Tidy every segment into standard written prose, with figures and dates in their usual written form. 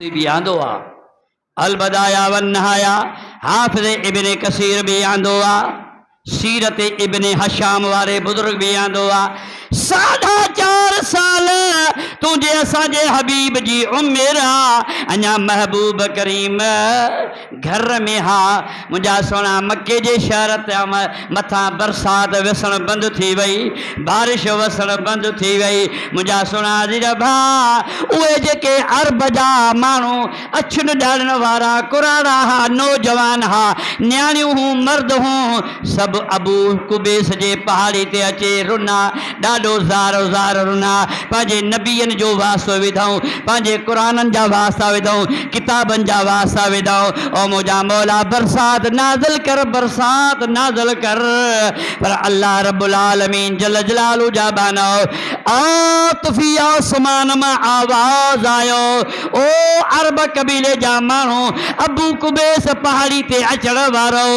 भी आंदो आ अल बदाया वन नहाया हाफिज इब्ने कसीर भी आंदो आ सीरत इब्ने हशाम वारे बुजुर्ग भी आंदो आ 4.5 साल तुझे असांजे हबीब जी उम्र अञा महबूब करीम घर में हा मुंहिंजा सोना मके जे शहर ते मथां बरसात वसण बंदि थी वई बारिश वसण बंदि थी वई मुंहिंजा सोना अजीज भाउ उहे जेके अरब जा माण्हू अछिन ॾाड़ण वारा कुराड़ा हा नौजवान हा न्याणियूं हूं मर्द हूं सभु अबू कुबैस जे पहाड़ी ते अचे रुना ॾाढो ज़ारो ज़ार रुना पंहिंजे नबीअनि जो वास्तो विधऊं पंहिंजे क़ुराननि जा वास्ता विधऊं किताबनि जा वास्ता विधऊं ओ मुंहिंजा मौला बरसात नाज़िल कर पर अल्लाह रब्बुल आलमीन जल जलालु जा बानो आतफी आसमान मां आवाज़ आयो ओ अरब कबीले जा माण्हू अबू कुबैस पहाड़ी ते अचण वारो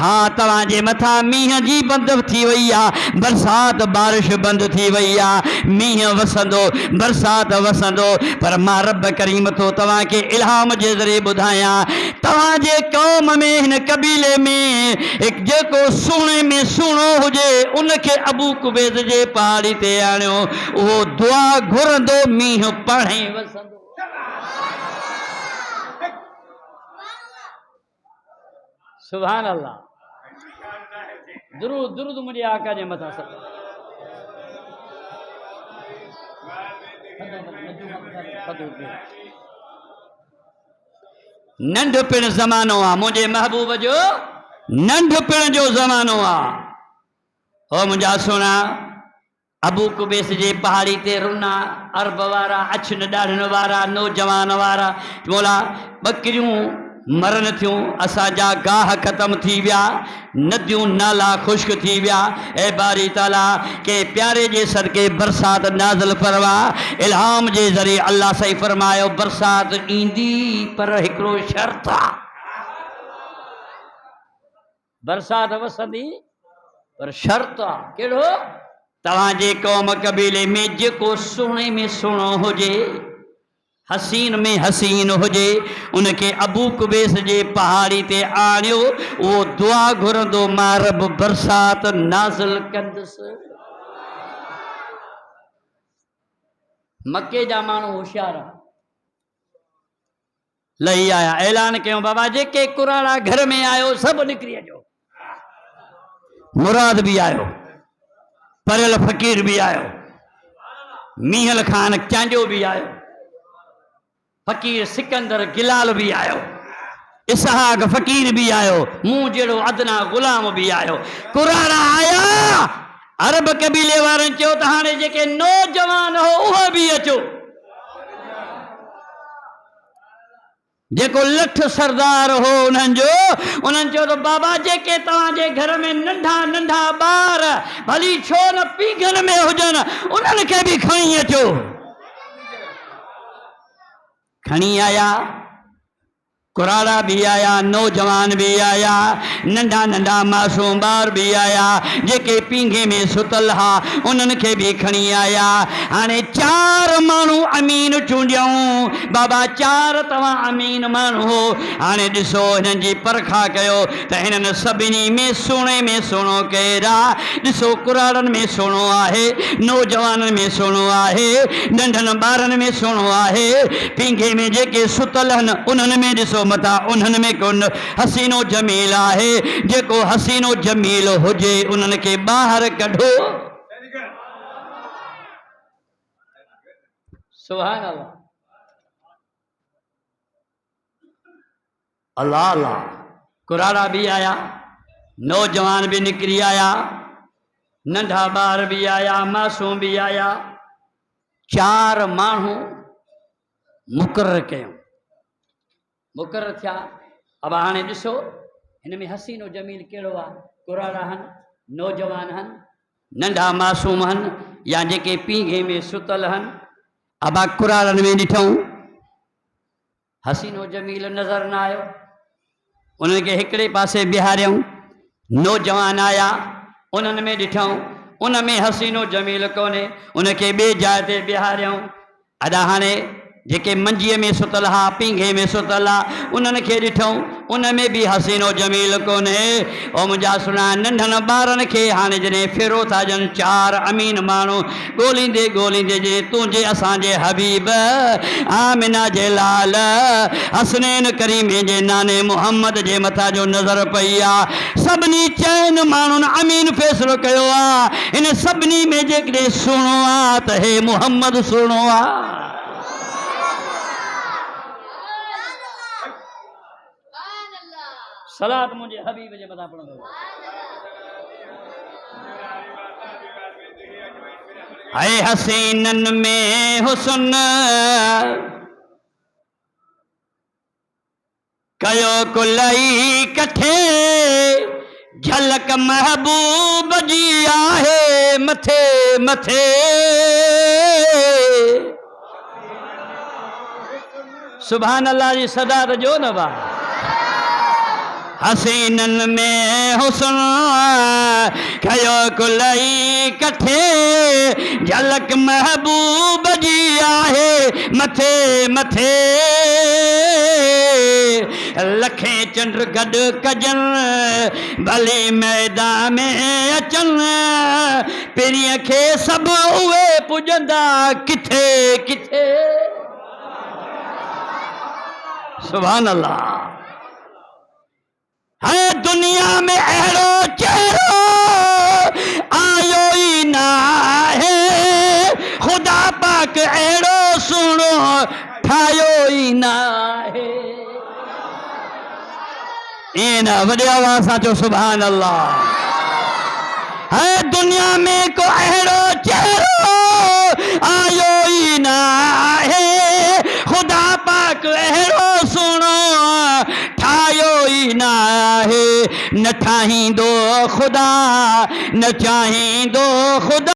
हा तव्हांजे मथां मींहं जी बंदि थी वई आहे बरसात बारिश बंदि थी वई आहे मींहं वसंदो बरसात वसंदो पर मां रब करीम थो तव्हांखे इल्हाम जे ज़रिए ॿुधायां तव्हांजे क़ौम में हिन कबीले में हिकु जेको सुहिणे में सुहिणो हुजे उनखे अबू कुबैस जे पहाड़ी ते आणियो उहो दुआ घुरंदो मींहुं पाणे वसंदो सुभान अल्लाह दुरूद दुरूद मुझे आका जे मथा सब नंढपिण ज़मानो आहे मुंहिंजे महबूब जो नंढपिण जो ज़मानो आहे हो मुंहिंजा सोना अबू कुबैस जे पहाड़ी ते रुना अरब वारा अछिन ॾाढ़नि वारा नौजवान वारा मोला ॿकरियूं मरन थियूं असांजा गाह ख़त्म थी विया नदियूं नाला ख़ुश्क थी विया ऐ बारी ताला के प्यारे जे सदके बरसात नाज़िल फरमा इल्हाम जे ज़रिए अल्लाह सही फरमायो बरसात ईंदी पर हिकिड़ो शर्त आहे बरसात वसंदी पर शर्त आहे कहिड़ो तव्हांजे क़ौम कबीले में जेको सुहिणे में सुहिणो हुजे हसीन में हसीन हुजे उनके अबू कुबैस जे पहाड़ी ते आणियो उहो दुआ घुरंदो मां रब बरसात नाज़िल कंदुसि मके जा माण्हू होशियार लही आया ऐलान कयूं बाबा जेके कुराड़ा घर में आयो सभु निकिरी अचो मुराद भी आयो परियल फ़कीर भी आयो मीहल खान चांजो भी आयो फ़कीर सिकंदर गिलाल भी आयो इसहाक फ़कीर भी आयो मूं जहिड़ो अदना ग़ुलाम भी आयो कुराड़ा आया अरब कबीले वारनि चयो त हाणे जेके नौजवान हो उहो भी अचो जेको लठ सरदार हो उन्हनि चयो त बाबा जेके तव्हांजे घर में नंढा नंढा ॿार भली छो न पीघन में हुजनि उन्हनि खे बि खणी अचो खणी आया कुराड़ा भी आया नौजवान भी आया नंढा नंढा मासूम ॿार भी आया जेके पींघे में सुतल हा उन्हनि खे भी खणी आया हाणे 4 माण्हू अमीन चूंडियऊं बाबा 4 तव्हां अमीन माण्हू हो हाणे ॾिसो हिननि जी परखा कयो त हिननि सभिनी में सुहिणो केरु आहे ॾिसो कुराड़नि में सुहिणो आहे नौजवाननि में सुहिणो आहे नंढनि ॿारनि में सुहिणो आहे पींघे में जेके सुतल आहिनि उन्हनि में ॾिसो मता उन्हनि में कोन हसीनो जमील आहे जेको हसीनो जमील हुजे उन्हनि खे ॿाहिरि कढो सुभान अल्लाह अल्लाह अल्लाह कुराड़ा भी आया नौजवान भी निकरी आया नंढा ॿार भी आया मासूम भी आया 4 माण्हू मुक़रर कयूं मुक़रर थिया अब हाणे ॾिसो हिन में हसीनो जमील कहिड़ो आहे कुराड़ा आहिनि नौजवान आहिनि नंढा मासूम आहिनि या जेके पींघे में सुतल आहिनि अबा कुराड़नि में ॾिठूं हसीनो जमील नज़र न आयो उन्हनि खे हिकिड़े पासे बिहारियऊं नौजवान आया उन्हनि में ॾिठूं उन में हसीनो जमील कोन्हे उनखे ॿिए जाइ ते बिहारियऊं अदा हाणे जेके मंजीअ में सुतल हा पींघे में सुतल हा उन्हनि खे ॾिठूं उन में बि हसीनो जमील कोन्हे। ओ मुंहिंजा सुना नंढनि ॿारनि खे हाणे जॾहिं फेरो था ॼनि चार अमीन माण्हू ॻोल्हींदे ॻोल्हींदे जे तुंहिंजे असांजे हबीब आमिना जे लाल हसनैन करीमे जे नाने मुहम्मद जे मथां जो नज़र पई आहे। सभिनी चइनि माण्हुनि अमीन फ़ैसिलो कयो आहे हिन सभिनी में जेकॾहिं सुहिणो आहे त हे मुहम्मद सुहिणो आहे। सलात मुझे हबीब जे मथां पढ़ंदो है हसीनन में हुस्न कयो कुलई कठे झलक महबूब जी आहे मथे मथे। सुभान अल्लाह जी सदा त जो न बा हसीनन में हुस्न कयो कुलई कठे झलक महबूब जी आहे मथे मथे। लखे चंड गॾु कजन भले मैदान में अचन पिरीअ खे सभु उहे पुॼंदा किथे किथे। सुभान अल्लाह। है दुनिया में अहिड़ो चेहरो आयो ई ना है खुदा पाक अहिड़ो सुहिणो ठाहियो ई ना है। इन वॾे आवाज़ सां चओ सुभान अल्लाह। है दुनिया में को अहिड़ो चेहरो आयो ई ना है खुदा पाक अहिड़ो सुहिणो ठाहियो ई ना है। न ठाहींदो खुदा न चाहींदो खुदा